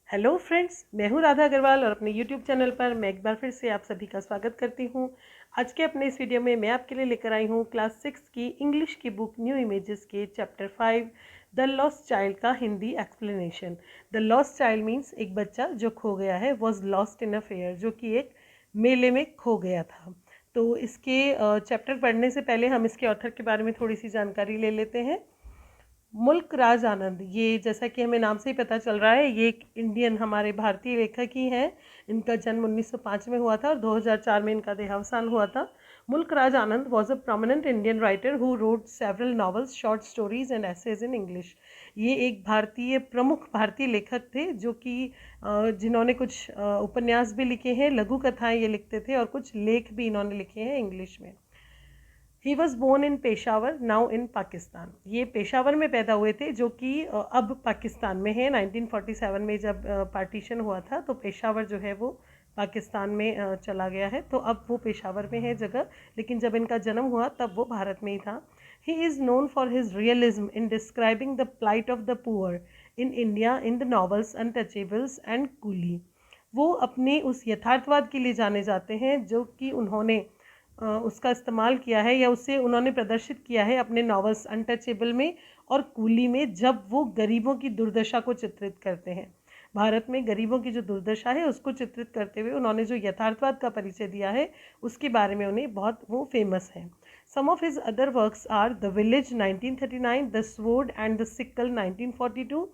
Hello friends, मैं हूँ राधा अग्रवाल और अपने यूट्यूब चैनल पर मैं एक बार फिर से आप सभी का स्वागत करती हूँ। आज के अपने इस वीडियो में मैं आपके लिए लेकर आई हूँ क्लास 6 की इंग्लिश की बुक न्यू इमेजेस के चैप्टर 5 द लॉस्ट चाइल्ड का Hindi explanation. The lost child means एक बच्चा जो खो गया है, was lost in a fair, जो कि एक मेले में खो गया था। तो इसके चैप्टर पढ़ने से पहले हम इसके ऑथर के बारे में थोड़ी सी जानकारी ले लेते हैं। मुल्क राज आनंद, ये जैसा कि हमें नाम से ही पता चल रहा है, ये एक इंडियन हमारे भारतीय लेखक ही हैं। इनका जन्म 1905 में हुआ था और 2004 में इनका देहावसान हुआ था। Mulk Raj Anand was a prominent Indian writer who wrote several novels, short stories and essays in English. ये एक प्रमुख भारतीय लेखक थे जो कि जिन्होंने कुछ उपन्यास भी लिखे हैं, लघु कथाएं ये लिखते थे और कुछ लेख भी इन्होंने लिखे हैं इंग्लिश में। He was born in Peshawar, now in Pakistan. ये पेशावर में पैदा हुए थे जो कि अब पाकिस्तान में है। 1947 में जब पार्टीशन हुआ था तो पेशावर जो है वो पाकिस्तान में चला गया है, तो अब वो पेशावर में है जगह, लेकिन जब इनका जन्म हुआ तब वो भारत में ही था। He is known for his realism in describing the plight of the poor in India in the novels Untouchables and Coolie. वो अपने उस यथार्थवाद के लिए जाने जाते हैं जो कि उन्होंने उसका इस्तेमाल किया है या उसे उन्होंने प्रदर्शित किया है अपने नॉवेल्स अनटचेबल में और कूली में, जब वो गरीबों की दुर्दशा को चित्रित करते हैं। भारत में गरीबों की जो दुर्दशा है उसको चित्रित करते हुए उन्होंने जो यथार्थवाद का परिचय दिया है उसके बारे में उन्हें बहुत वो फेमस है। Some of his other works are the village 1939, the sword and the sickle 1942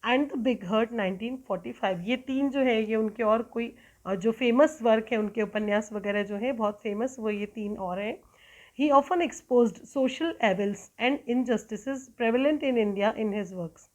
and the big heart 1945। ये तीन जो है ये उनके और कोई जो फेमस वर्क है, उनके उपन्यास वगैरह जो है बहुत फेमस, वो ये तीन और हैं। ही often exposed social evils and injustices prevalent in India in his works.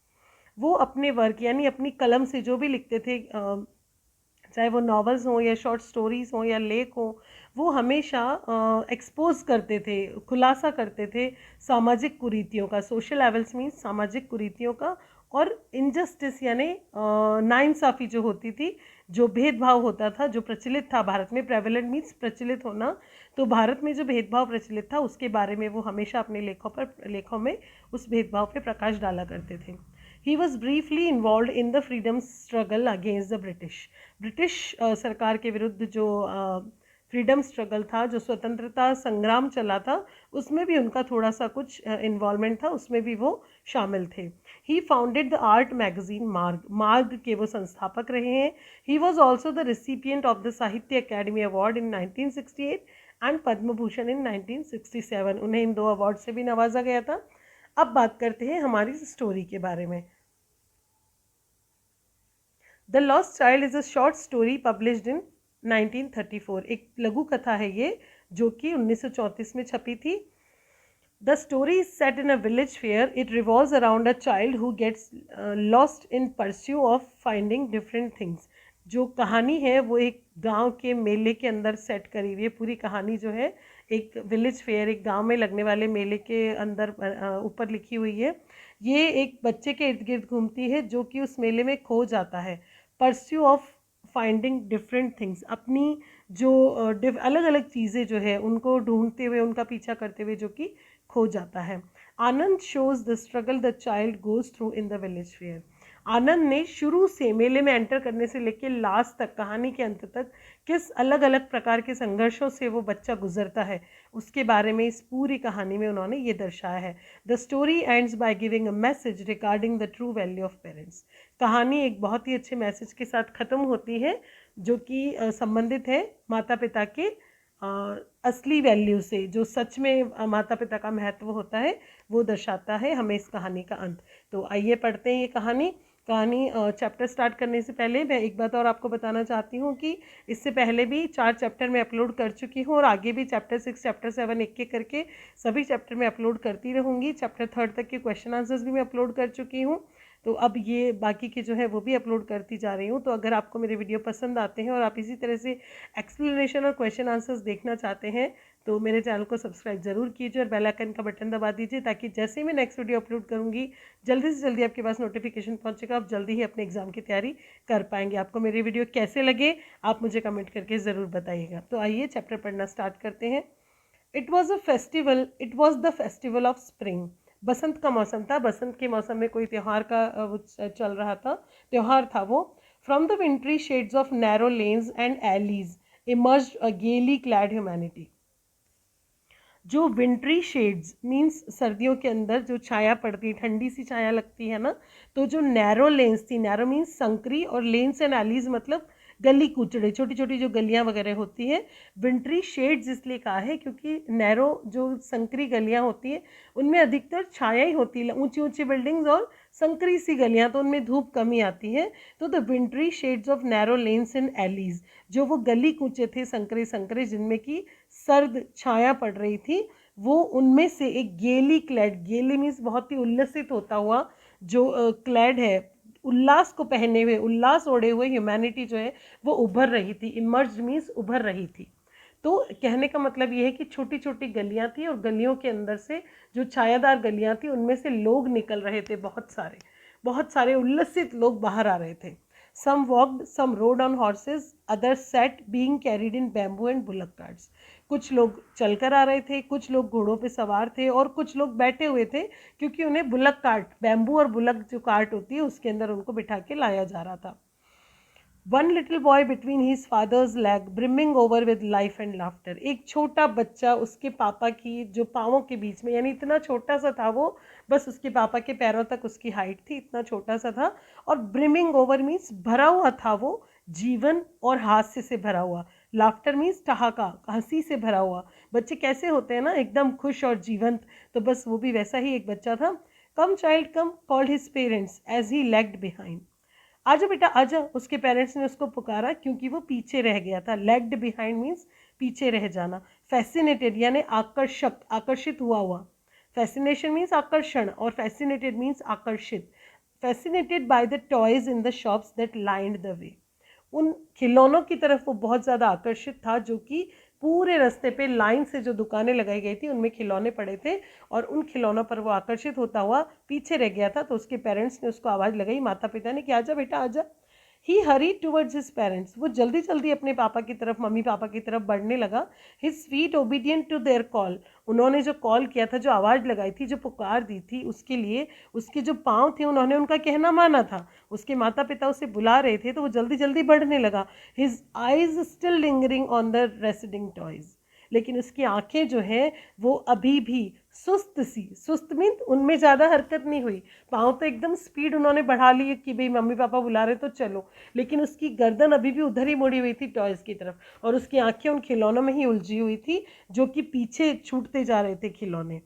वो अपने वर्क यानी अपनी कलम से जो भी लिखते थे, चाहे वो नॉवेल्स हों या शॉर्ट स्टोरीज हों या लेख हों, वो हमेशा एक्सपोज करते थे, खुलासा करते थे सामाजिक कुरीतियों का। सोशल एवल्स मीन्स सामाजिक कुरीतियों का, और इनजस्टिस यानी नाइंसाफ़ी जो होती थी, जो भेदभाव होता था, जो प्रचलित था भारत में। प्रेवलेंट मीन्स प्रचलित होना, तो भारत में जो भेदभाव प्रचलित था उसके बारे में वो हमेशा अपने लेखों में उस भेदभाव पे प्रकाश डाला करते थे। He was briefly involve in the freedom struggle against the British सरकार के विरुद्ध जो फ्रीडम स्ट्रगल था, जो स्वतंत्रता संग्राम चला था, उसमें भी उनका थोड़ा सा कुछ इन्वॉल्वमेंट था, उसमें भी वो शामिल थे। ही फाउंडेड द आर्ट मैगजीन मार्ग के वो संस्थापक रहे हैं। He was also the recipient of the साहित्य academy award in 1968 and Padma Bhushan इन 1967। उन्हें इन दो अवार्ड से भी नवाजा गया था। अब बात करते हैं हमारी स्टोरी के बारे में। The lost child is a short story published in 1934। एक लघु कथा है ये जो कि 1934 में छपी थी। The story is set in a village fair. It revolves around a child who gets lost in pursue of finding different things. जो कहानी है वो एक गांव के मेले के अंदर सेट करी हुई है। पूरी कहानी जो है एक विलेज फेयर, एक गांव में लगने वाले मेले के अंदर ऊपर लिखी हुई है। ये एक बच्चे के इर्द गिर्द घूमती है जो कि उस मेले में खो जाता है। Pursue of finding different things, अपनी जो अलग अलग चीज़ें जो है उनको ढूंढते हुए, उनका पीछा करते हुए जो कि खो जाता है। Anand shows the struggle the child goes through in the village fair. Anand ने शुरू से मेले में एंटर करने से लेकर लास्ट तक, कहानी के अंत तक, किस अलग अलग प्रकार के संघर्षों से वो बच्चा गुजरता है उसके बारे में इस पूरी कहानी में उन्होंने ये दर्शाया है। The story ends by giving a message regarding the true value of parents. कहानी एक बहुत ही अच्छे मैसेज के साथ ख़त्म होती है जो कि संबंधित है माता पिता के असली वैल्यू से, जो सच में माता पिता का महत्व होता है वो दर्शाता है हमें इस कहानी का अंत। तो आइए पढ़ते हैं ये कहानी। चैप्टर स्टार्ट करने से पहले मैं एक बात और आपको बताना चाहती हूँ कि इससे पहले भी 4 चैप्टर मैं अपलोड कर चुकी हूँ और आगे भी चैप्टर 6, चैप्टर 7 एक एक करके सभी चैप्टर में अपलोड करती रहूँगी। चैप्टर 3 तक के क्वेश्चन आंसर्स भी मैं अपलोड कर चुकी हूँ, तो अब ये बाकी के जो है वो भी अपलोड करती जा रही हूँ। तो अगर आपको मेरे वीडियो पसंद आते हैं और आप इसी तरह से एक्सप्लेनेशन और क्वेश्चन आंसर्स देखना चाहते हैं तो मेरे चैनल को सब्सक्राइब जरूर कीजिए और बेल आइकन का बटन दबा दीजिए, ताकि जैसे ही मैं नेक्स्ट वीडियो अपलोड करूँगी जल्दी से जल्दी आपके पास नोटिफिकेशन पहुँचेगा, आप जल्दी ही अपने एग्जाम की तैयारी कर पाएंगे। आपको मेरे वीडियो कैसे लगे आप मुझे कमेंट करके ज़रूर बताइएगा। तो आइए चैप्टर पढ़ना स्टार्ट करते हैं। It was the festival of spring. बसंत का मौसम था, बसंत के मौसम में कोई त्यौहार का चल रहा था, त्यौहार था वो। From the wintry shades of narrow lanes and alleys emerged a gaily clad humanity. जो विंट्री शेड्स मीन्स सर्दियों के अंदर जो छाया पड़ती है, ठंडी सी छाया लगती है ना, तो जो नैरो लेन्स थी, नैरो मीन्स संकरी, और लेन्स एंड एलीज मतलब गली कूचड़े, छोटी छोटी जो गलियां वगैरह होती है। विंट्री शेड्स इसलिए कहा है क्योंकि नैरो जो संकरी गलियां होती है उनमें अधिकतर छाया ही होती है, ऊंची ऊंची बिल्डिंग्स और संकरी सी गलियां, तो उनमें धूप कम ही आती है। तो the wintry shades of narrow lanes and allies, जो वो गली कूचे थे संकरे संकरे जिनमें की सर्द छाया पड़ रही थी, वो उनमें से एक गेली क्लैड, गेली मीन्स बहुत ही उल्लसित होता हुआ, जो क्लैड है उल्लास को पहने हुए, उल्लास ओढ़े हुए ह्यूमैनिटी जो है वो उभर रही थी। इमर्ज मीन्स उभर रही थी। तो कहने का मतलब ये है कि छोटी छोटी गलियां थी और गलियों के अंदर से जो छायादार गलियां थी उनमें से लोग निकल रहे थे, बहुत सारे उल्लसित लोग बाहर आ रहे थे। Some walked, some rode on horses, others sat being carried in bamboo and bullock carts. कुछ लोग चलकर आ रहे थे, कुछ लोग घोड़ों पे सवार थे और कुछ लोग बैठे हुए थे, क्योंकि उन्हें बुलक कार्ट, बैम्बू और बुलक जो कार्ट होती है उसके अंदर उनको बिठा के लाया जा रहा था। One little boy between his father's leg brimming over with life and laughter. एक छोटा बच्चा उसके पापा की जो पाँवों के बीच में, यानी इतना छोटा सा था वो, बस उसके पापा के पैरों तक उसकी हाइट थी, इतना छोटा सा था। और ब्रिमिंग ओवर मीन्स भरा हुआ था वो, जीवन और हास्य से भरा हुआ। लाफ्टर मीन्स ठहाका, हंसी से भरा हुआ। बच्चे कैसे होते हैं ना, एकदम खुश और जीवंत, तो बस वो भी वैसा ही एक बच्चा था। Come child come called his parents as he lagged behind. आजा बेटा आजा, उसके पेरेंट्स ने उसको पुकारा क्योंकि वो पीछे रह गया था। लेग्ड बिहाइंड मीन्स पीछे रह जाना। फैसिनेटेड यानी आकर्षक, आकर्षित हुआ। फैसिनेशन मीन्स आकर्षण और फैसिनेटेड मीन्स आकर्षित। Fascinated by the toys in the shops that lined the way. उन खिलौनों की तरफ वो बहुत ज़्यादा आकर्षित था जो कि पूरे रास्ते पे लाइन से जो दुकानें लगाई गई थी उनमें खिलौने पड़े थे, और उन खिलौनों पर वो आकर्षित होता हुआ पीछे रह गया था। तो उसके पेरेंट्स ने उसको आवाज़ लगाई, माता पिता ने, कि आजा बेटा आजा। ही हरी टूवर्ड्स हिज पेरेंट्स, वो जल्दी जल्दी अपने पापा की तरफ, मम्मी पापा की तरफ बढ़ने लगा। His feet obedient to their call, उन्होंने जो कॉल किया था, जो आवाज़ लगाई थी, जो पुकार दी थी, उसके लिए उसके जो पाँव थे उन्होंने उनका कहना माना था। उसके माता पिता उसे बुला रहे थे तो वो जल्दी जल्दी बढ़ने लगा। His eyes still lingering on the residing toys, लेकिन उसकी आंखें जो हैं वो अभी भी सुस्त सी, सुस्त मीन उनमें ज़्यादा हरकत नहीं हुई। पाँव तो एकदम स्पीड उन्होंने बढ़ा ली कि भाई मम्मी पापा बुला रहे तो चलो, लेकिन उसकी गर्दन अभी भी उधर ही मुड़ी हुई थी टॉयज़ की तरफ, और उसकी आंखें उन खिलौनों में ही उलझी हुई थी जो कि पीछे छूटते जा रहे थे खिलौने।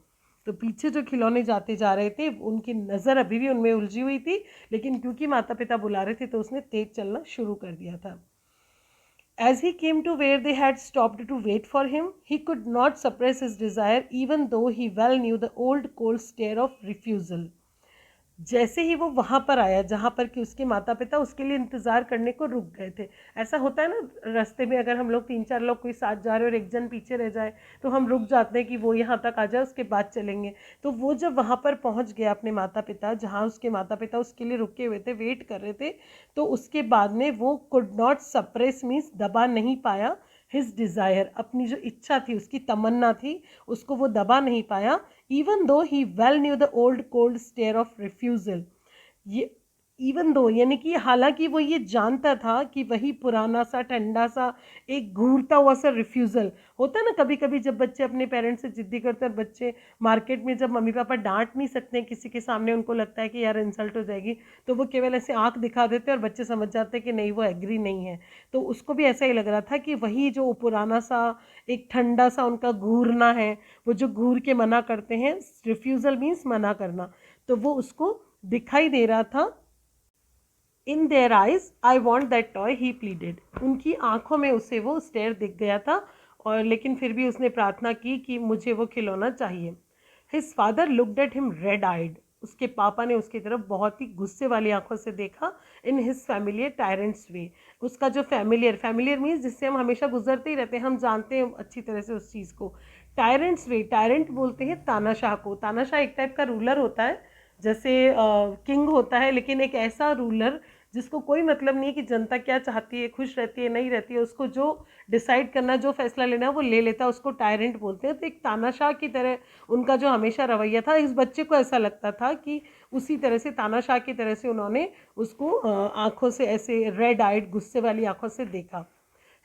तो पीछे जो खिलौने जाते जा रहे थे उनकी नज़र अभी भी उनमें उलझी हुई थी, लेकिन क्योंकि माता पिता बुला रहे थे तो उसने तेज चलना शुरू कर दिया था। As he came to where they had stopped to wait for him, he could not suppress his desire, even though he well knew the old cold stare of refusal. जैसे ही वो वहाँ पर आया जहाँ पर कि उसके माता पिता उसके लिए इंतज़ार करने को रुक गए थे। ऐसा होता है ना रास्ते में, अगर हम लोग 3-4 लोग कोई साथ जा रहे हैं और एक जन पीछे रह जाए तो हम रुक जाते हैं कि वो यहाँ तक आ जाए उसके बाद चलेंगे। तो वो जब वहाँ पर पहुँच गया अपने माता पिता, जहाँ उसके माता पिता उसके लिए रुके हुए थे, वेट कर रहे थे, तो उसके बाद में वो कुड नॉट सप्रेस मीन्स दबा नहीं पाया हिज डिज़ायर, अपनी जो इच्छा थी, उसकी तमन्ना थी, उसको वो दबा नहीं पाया। Even though he well knew the old cold stare of refusal, ये इवन दो यानी कि हालांकि वो ये जानता था कि वही पुराना सा ठंडा सा एक घूरता हुआ सा रिफ्यूज़ल होता है ना। कभी कभी जब बच्चे अपने पेरेंट्स से जिद्दी करते हैं, और बच्चे मार्केट में जब मम्मी पापा डांट नहीं सकते हैं किसी के सामने, उनको लगता है कि यार इंसल्ट हो जाएगी, तो वो केवल ऐसे आंख दिखा देते हैं और बच्चे समझ जाते हैं कि नहीं वो एग्री नहीं है। तो उसको भी ऐसा ही लग रहा था कि वही जो पुराना सा एक ठंडा सा उनका घूरना है, वो जो घूर के मना करते हैं, रिफ्यूज़ल मीन्स मना करना, तो वो उसको दिखाई दे रहा था। In their eyes I want that toy he pleaded, उनकी आंखों में उसे वो स्टेयर दिख गया था, और लेकिन फिर भी उसने प्रार्थना की कि मुझे वो खिलौना चाहिए। His father looked at him red eyed, उसके पापा ने उसकी तरफ बहुत ही गुस्से वाली आंखों से देखा। इन हिज फैमिलियर टायरेंट्स वे, उसका जो फैमिलियर मीन्स जिससे हम हमेशा गुजरते ही रहते हैं, हम जानते हैं अच्छी तरह से उस चीज़ को। टायरेंट्स वे, टायरेंट बोलते हैं तानाशाह को। तानाशाह एक टाइप का रूलर होता है, जैसे किंग होता है, लेकिन एक ऐसा रूलर जिसको कोई मतलब नहीं है कि जनता क्या चाहती है, खुश रहती है नहीं रहती है, उसको जो डिसाइड करना, जो फैसला लेना है वो ले लेता है, उसको टायरेंट बोलते हैं। तो एक तानाशाह की तरह उनका जो हमेशा रवैया था, इस बच्चे को ऐसा लगता था कि उसी तरह से तानाशाह की तरह से उन्होंने उसको आंखों से ऐसे रेड आइड गुस्से वाली आंखों से देखा।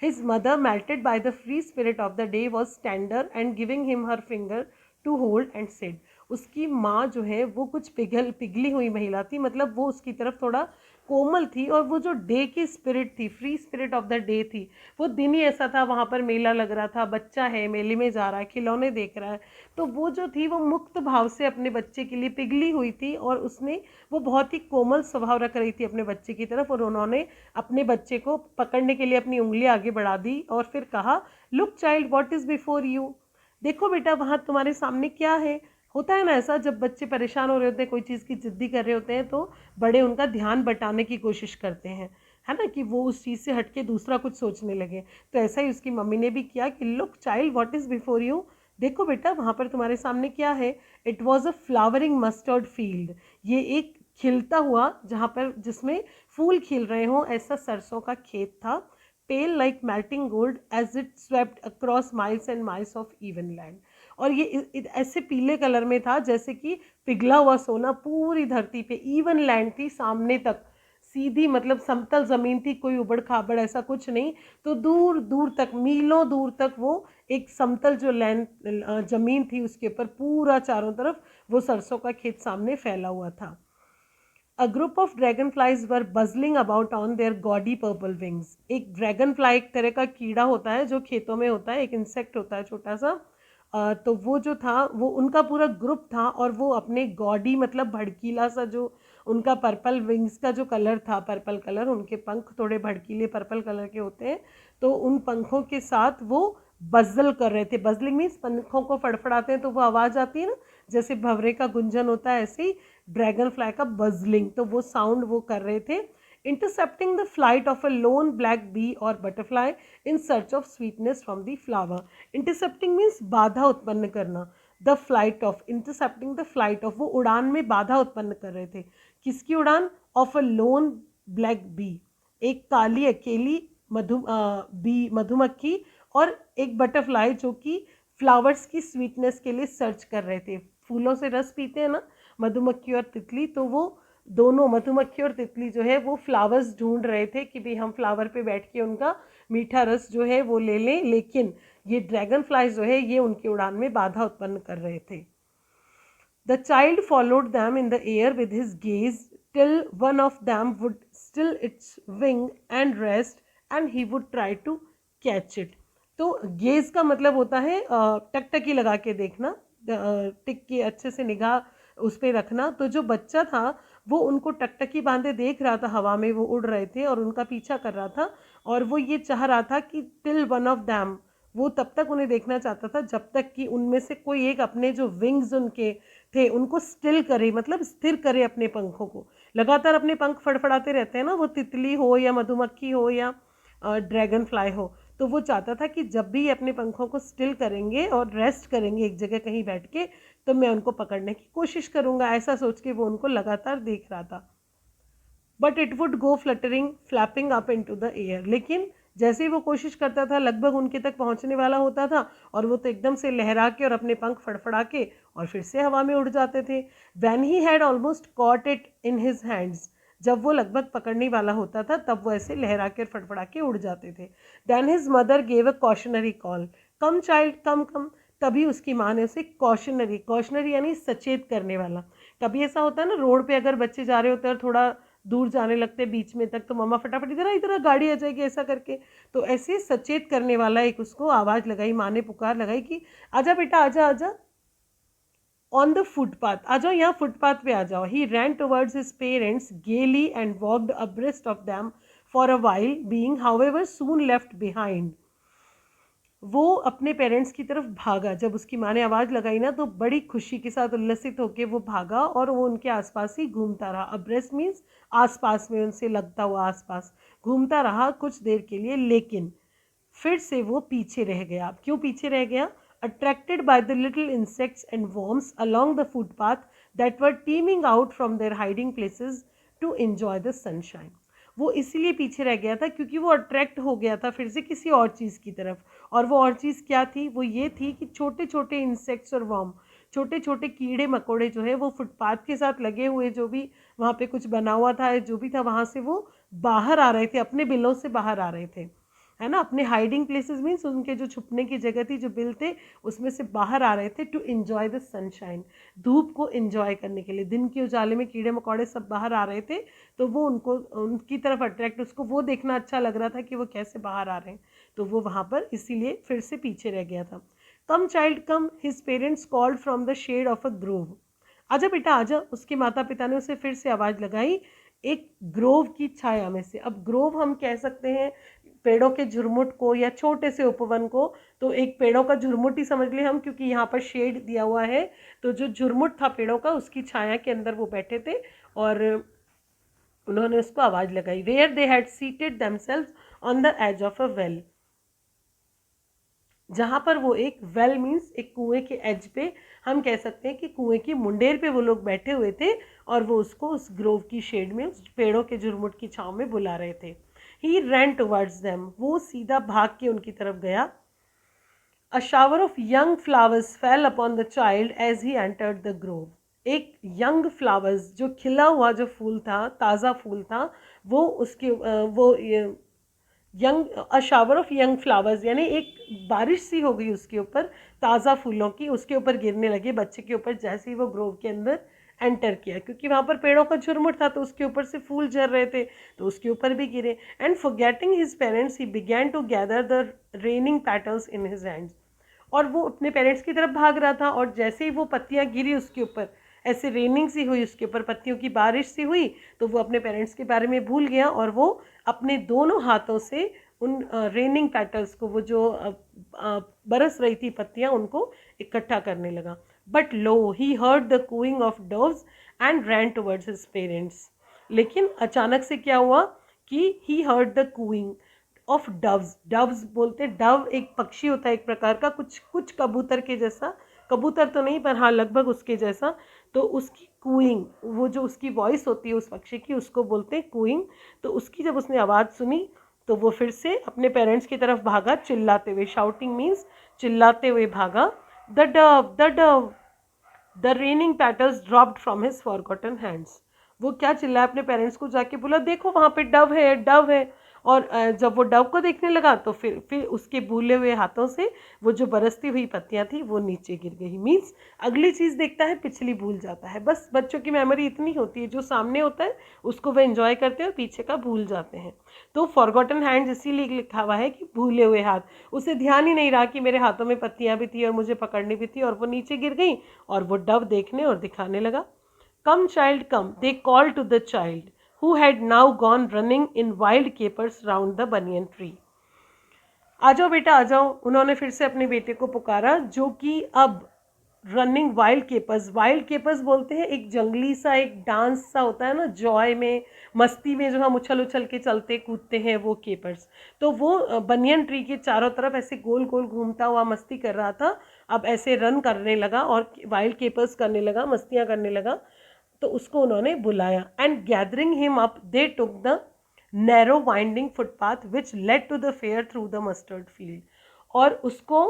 His mother, melted by the free spirit of the day, was tender and giving him her finger to hold and said, उसकी माँ जो है वो कुछ पिघली हुई महिला थी, मतलब वो उसकी तरफ थोड़ा कोमल थी, और वो जो डे की स्पिरिट थी, free spirit of the day थी, वो दिन ही ऐसा था, वहाँ पर मेला लग रहा था, बच्चा है मेले में जा रहा है, खिलौने देख रहा है, तो वो जो थी वो मुक्त भाव से अपने बच्चे के लिए पिघली हुई थी, और उसने वो बहुत ही कोमल स्वभाव रख रही थी अपने बच्चे की तरफ, और उन्होंने अपने बच्चे को पकड़ने के लिए अपनी उंगली आगे बढ़ा दी और फिर कहा, look child what is before you, देखो बेटा वहाँ तुम्हारे सामने क्या है। होता है ना ऐसा, जब बच्चे परेशान हो रहे होते हैं, कोई चीज़ की जिद्दी कर रहे होते हैं, तो बड़े उनका ध्यान बटाने की कोशिश करते हैं, है ना, कि वो उस चीज़ से हटके दूसरा कुछ सोचने लगे। तो ऐसा ही उसकी मम्मी ने भी किया कि look child what is before you, देखो बेटा वहाँ पर तुम्हारे सामने क्या है। It was a flowering mustard field, ये एक खिलता हुआ, जहाँ पर जिसमें फूल खिल रहे हों, ऐसा सरसों का खेत था। Pale like melting gold as it swept across miles and miles of even land, और ये ऐसे पीले कलर में था जैसे कि पिघला हुआ सोना पूरी धरती पे, इवन लैंड थी सामने तक, सीधी मतलब समतल ज़मीन थी, कोई उबड़ खाबड़ ऐसा कुछ नहीं। तो दूर दूर तक, मीलों दूर तक वो एक समतल जो लैंड ज़मीन थी, उसके ऊपर पूरा चारों तरफ वो सरसों का खेत सामने फैला हुआ था। A group of dragonflies were buzzing about on their gaudy purple wings. एक ड्रैगन एक तरह का कीड़ा होता है जो खेतों में होता है, एक इंसेक्ट होता है छोटा सा। तो वो जो था वो उनका पूरा ग्रुप था, और वो अपने गॉडी मतलब भड़कीला सा जो उनका पर्पल विंग्स का जो कलर था, पर्पल कलर, उनके पंख थोड़े भड़कीले पर्पल कलर के होते हैं, तो उन पंखों के साथ वो बजल कर रहे थे। बजलिंग मीन्स पंखों को फड़फड़ाते हैं तो वो आवाज़ आती है ना, जैसे भंवरे का गुंजन होता है, ऐसे ही ड्रैगन फ्लाई का बजलिंग, तो वो साउंड वो कर रहे थे। Intercepting the flight of a lone black bee or butterfly in search of sweetness from the flower. Intercepting means बाधा उत्पन्न करना, the flight of, intercepting the flight of, वो उड़ान में बाधा उत्पन्न कर रहे थे। किसकी उड़ान? Of a lone black bee, एक काली अकेली मधुमक्खी, और एक बटरफ्लाई जो कि फ्लावर्स की स्वीटनेस के लिए सर्च कर रहे थे। फूलों से रस पीते हैं ना मधुमक्खी और तितली, तो वो दोनों मधुमक्खी और तितली जो है वो फ्लावर्स ढूंढ रहे थे कि भाई हम फ्लावर पे बैठ के उनका मीठा रस जो है वो ले लें, लेकिन ये ड्रैगन फ्लाइज जो है ये उनकी उड़ान में बाधा उत्पन्न कर रहे थे। The child followed them in the air with his gaze till one of them would still its wing and rest and he would try to catch it. तो गेज का मतलब होता है टकटकी लगा के देखना, टिक के अच्छे से निगाह उस पर रखना। तो जो बच्चा था वो उनको टकटकी बांधे देख रहा था, हवा में वो उड़ रहे थे और उनका पीछा कर रहा था, और वो ये चाह रहा था कि टिल वन ऑफ दैम, वो तब तक उन्हें देखना चाहता था जब तक कि उनमें से कोई एक अपने जो विंग्स उनके थे उनको स्टिल करे, मतलब स्थिर करे अपने पंखों को। लगातार अपने पंख फड़फड़ाते रहते हैं ना, वो तितली हो या मधुमक्खी हो या ड्रैगन फ्लाई हो, तो वो चाहता था कि जब भी अपने पंखों को स्टिल करेंगे और रेस्ट करेंगे एक जगह कहीं बैठ के, तो मैं उनको पकड़ने की कोशिश करूंगा, ऐसा सोच के वो उनको लगातार देख रहा था। But it would go fluttering flapping up into the air, लेकिन जैसे ही वो कोशिश करता था लगभग उनके तक पहुंचने वाला होता था, और वो तो एकदम से लहरा के और अपने पंख फड़फड़ा के और फिर से हवा में उड़ जाते थे। When he had almost caught it in his hands, जब वो लगभग पकड़ने वाला होता था तब वो ऐसे लहरा के और फड़फड़ा के उड़ जाते थे। Then his mother gave a cautionary call, come child come come. तभी उसकी माँ ने उसे कॉशनरी, कॉशनरी यानी सचेत करने वाला। कभी ऐसा होता है ना, रोड पे अगर बच्चे जा रहे होते हैं और थोड़ा दूर जाने लगते बीच में तक, तो मम्मा फटाफट इधर इधर गाड़ी आ जाएगी ऐसा करके, तो ऐसे सचेत करने वाला एक उसको आवाज़ लगाई, माँ ने पुकार लगाई कि आजा बेटा आजा आजा, ऑन द फुटपाथ, आ जाओ यहाँ फुटपाथ पे आ जाओ। ही रैन टुवर्ड्स हिज पेरेंट्स गेली and walked abreast of them for a while, being however soon left behind. वो अपने पेरेंट्स की तरफ भागा, जब उसकी माँ ने आवाज़ लगाई ना तो बड़ी खुशी के साथ उल्लसित होकर वो भागा, और वो उनके आसपास ही घूमता रहा। अब्रेस्ट मीन्स आसपास में, उनसे लगता हुआ आसपास घूमता रहा कुछ देर के लिए, लेकिन फिर से वो पीछे रह गया। अब क्यों पीछे रह गया? Attracted by the little insects and worms along the footpath that were teeming out from their hiding places to enjoy the sunshine. वो इसीलिए पीछे रह गया था क्योंकि वो अट्रैक्ट हो गया था फिर से किसी और चीज़ की तरफ। और वो और चीज़ क्या थी? वो ये थी कि छोटे छोटे इंसेक्ट्स और वर्म, छोटे छोटे कीड़े मकोड़े जो है वो फुटपाथ के साथ लगे हुए, जो भी वहाँ पे कुछ बना हुआ था, जो भी था, वहाँ से वो बाहर आ रहे थे, अपने बिलों से बाहर आ रहे थे, है ना। अपने हाइडिंग प्लेसेस मीन्स उनके जो छुपने की जगह थी, जो बिल थे, उसमें से बाहर आ रहे थे टू एंजॉय द सनशाइन, धूप को एंजॉय करने के लिए। दिन के उजाले में कीड़े मकोड़े सब बाहर आ रहे थे, तो वो उनको उनकी तरफ अट्रैक्ट, उसको वो देखना अच्छा लग रहा था कि वो कैसे बाहर आ रहे हैं, तो वो वहाँ पर इसीलिए फिर से पीछे रह गया था। Come child come, his parents called from the shade of a grove. आजा बेटा आजा, उसके माता पिता ने उसे फिर से आवाज़ लगाई एक ग्रोव की छाया में से। अब ग्रोव हम कह सकते हैं पेड़ों के झुरमुट को या छोटे से उपवन को, तो एक पेड़ों का झुरमुट ही समझ लें हम, क्योंकि यहाँ पर शेड दिया हुआ है, तो जो झुरमुट था पेड़ों का, उसकी छाया के अंदर वो बैठे थे और उन्होंने उसको आवाज़ लगाई। Where they had seated themselves on the edge of a well, जहाँ पर वो एक वेल मीन्स एक कुएं के एज पे, हम कह सकते हैं कि कुएं की मुंडेर पे वो लोग बैठे हुए थे और वो उसको उस ग्रोव की शेड में, उस पेड़ों के झुरमुट की छांव में बुला रहे थे। ही रैन टुवर्ड्स देम, वो सीधा भाग के उनकी तरफ गया। A shower of young flowers fell upon the child as he entered the grove. एक यंग फ्लावर्स, जो खिला हुआ जो फूल था, ताज़ा फूल था, वो उसके वो young, a shower of young flowers यानी एक बारिश सी हो गई उसके ऊपर, ताज़ा फूलों की उसके ऊपर गिरने लगे बच्चे के ऊपर, जैसे ही वो ग्रोव के अंदर एंटर किया, क्योंकि वहाँ पर पेड़ों का झुरमुट था तो उसके ऊपर से फूल झर रहे थे, तो उसके ऊपर भी गिरे। And forgetting his parents he began to gather the raining petals in his hands. और वो अपने पेरेंट्स की तरफ भाग रहा था, और जैसे ही वो पत्तियां गिरी उसके ऊपर, ऐसे रेनिंग सी हुई उसके ऊपर, पत्तियों की बारिश सी हुई, तो वो अपने पेरेंट्स के बारे में भूल गया और वो अपने दोनों हाथों से उन रेनिंग पैटल्स को, वो जो बरस रही थी पत्तियां, उनको इकट्ठा करने लगा। But lo, he heard the cooing of doves and ran towards his parents. लेकिन अचानक से क्या हुआ कि he heard the cooing of doves. Doves बोलते, डव एक पक्षी होता है एक प्रकार का, कुछ कुछ कबूतर के जैसा, कबूतर तो नहीं पर हाँ लगभग उसके जैसा। तो उसकी कूइंग, वो जो उसकी वॉइस होती है उस पक्षी की, उसको बोलते हैं कूइंग। तो उसकी जब उसने आवाज़ सुनी तो वो फिर से अपने पेरेंट्स की तरफ भागा चिल्लाते हुए। शाउटिंग मीन्स चिल्लाते हुए भागा। The Dove, the Dove, the raining petals dropped from his forgotten hands. वो क्या चिल्लाया, अपने पेरेंट्स को जाके बोला देखो वहाँ पे डव है, डव है। और जब वो डव को देखने लगा तो फिर उसके भूले हुए हाथों से वो जो बरसती हुई पत्तियां थी वो नीचे गिर गई। मीन्स अगली चीज़ देखता है, पिछली भूल जाता है। बस बच्चों की मेमोरी इतनी होती है, जो सामने होता है उसको वो एंजॉय करते हैं और पीछे का भूल जाते हैं। तो फॉरगॉटन हैंड्स इसीलिए लिखा हुआ है कि भूले हुए हाथ। उसे ध्यान ही नहीं रहा कि मेरे हाथों में पत्तियां भी थी और मुझे पकड़नी भी थी, और वो नीचे गिर गई और वो डव देखने और दिखाने लगा। Come child come, they called to the child, who had now gone running in wild capers round the banyan tree. आ जाओ बेटा आ जाओ, उन्होंने फिर से अपने बेटे को पुकारा, जो कि अब running wild keepers, wild keepers बोलते हैं एक जंगली सा एक डांस सा होता है ना, जॉय में, मस्ती में, जो हम उछल उछल के चलते कूदते हैं, वो केपर्स। तो वो बनियन ट्री के चारों तरफ ऐसे गोल गोल घूमता हुआ मस्ती कर रहा था। अब ऐसे रन करने लगा और वाइल्ड केपर्स करने लगा, मस्तियाँ करने लगा। तो उसको उन्होंने बुलाया। And gathering him up they took the narrow winding footpath which led to the fair through the mustard field. और उसको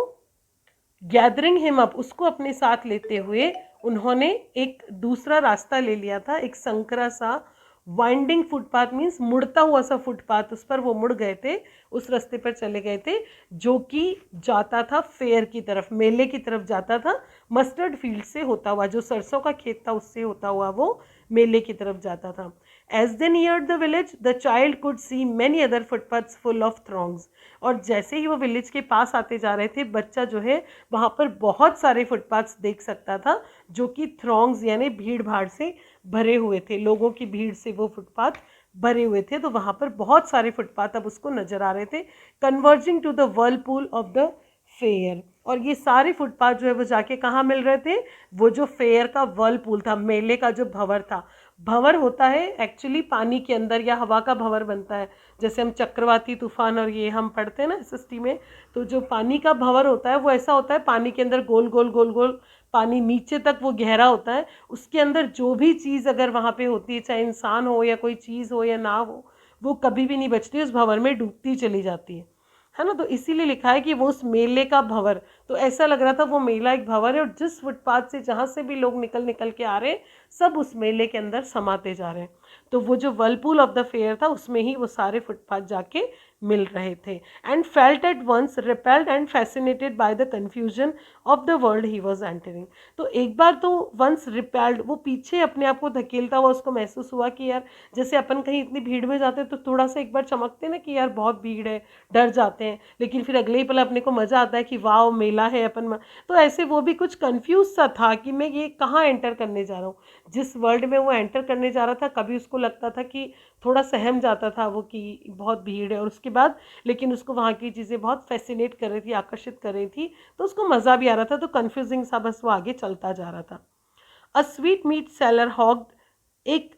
गैदरिंग हिम अप, उसको अपने साथ लेते हुए उन्होंने एक दूसरा रास्ता ले लिया था, एक संकरा सा वाइंडिंग फुटपाथ मीन्स मुड़ता हुआ सा फुटपाथ, उस पर वो मुड़ गए थे, उस रास्ते पर चले गए थे जो कि जाता था फेयर की तरफ, मेले की तरफ जाता था। मस्टर्ड फील्ड से होता हुआ, जो सरसों का खेत था उससे होता हुआ वो मेले की तरफ जाता था। As they neared the village the child could see many other footpaths full of throngs. और जैसे ही वो विलेज के पास आते जा रहे थे, बच्चा जो है वहाँ पर बहुत सारे फुटपाथ्स देख सकता था, जो कि थ्रॉन्ग्स यानी भीड़ भाड़ से भरे हुए थे, लोगों की भीड़ से वो फुटपाथ भरे हुए थे। तो वहाँ पर बहुत सारे फुटपाथ अब उसको नजर आ रहे थे, converging to the whirlpool of the fair. और ये सारे फुटपाथ जो है वो जाके कहाँ मिल रहे थे, वो जो फेयर का वर्लपूल था, मेले का जो भंवर था। भंवर होता है एक्चुअली पानी के अंदर या हवा का भंवर बनता है, जैसे हम चक्रवाती तूफान और ये हम पढ़ते हैं ना एसएसटी में। तो जो पानी का भंवर होता है वो ऐसा होता है, पानी के अंदर गोल गोल गोल गोल, पानी नीचे तक वो गहरा होता है, उसके अंदर जो भी चीज़ अगर वहाँ पे होती है, चाहे इंसान हो या कोई चीज़ हो या ना हो, वो कभी भी नहीं बचती, उस भंवर में डूबती चली जाती है ना। तो इसीलिए लिखा है कि वो उस मेले का भंवर, तो ऐसा लग रहा था वो मेला एक भंवर है और जिस फुटपाथ से जहाँ से भी लोग निकल निकल के आ रहे हैं सब उस मेले के अंदर समाते जा रहे हैं। तो वो जो वर्लपूल ऑफ द फेयर था उसमें ही वो सारे फुटपाथ जाके मिल रहे थे। And felt at once repelled and fascinated by the confusion of the world he was entering. तो एक बार तो वंस रिपेल्ड, वो पीछे अपने आप को धकेलता हुआ उसको महसूस हुआ कि यार जैसे अपन कहीं इतनी भीड़ में जाते हैं तो थोड़ा सा एक बार चमकते ना कि यार बहुत भीड़ है, डर जाते हैं, लेकिन फिर अगले ही पल अपने को मजा आता है कि वाह मेला है तो ऐसे वो भी कुछ कंफ्यूज सा था कि मैं ये कहाँ एंटर करने जा रहा हूँ। जिस वर्ल्ड में वो एंटर करने जा रहा था कभी उसको लगता था कि थोड़ा सहम जाता था वो कि बहुत भीड़ है, और उसके बाद लेकिन उसको वहाँ की चीज़ें बहुत फैसिनेट कर रही थी, आकर्षित कर रही थी, तो उसको मज़ा भी आ रहा था। तो कन्फ्यूजिंग सा बस वो आगे चलता जा रहा था। A sweetmeat seller hawked, एक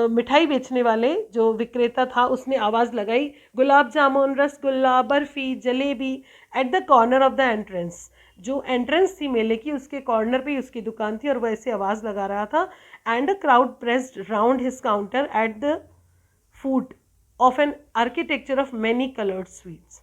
मिठाई बेचने वाले जो विक्रेता था उसने आवाज़ लगाई, gulab jamun, rasgulla, barfi, jalebi at the corner of the entrance. जो एंट्रेंस थी मेले की उसके कॉर्नर पे ही उसकी दुकान थी और वह ऐसे आवाज़ लगा रहा था। And a crowd pressed round his counter at the foot of an architecture of many coloured sweets.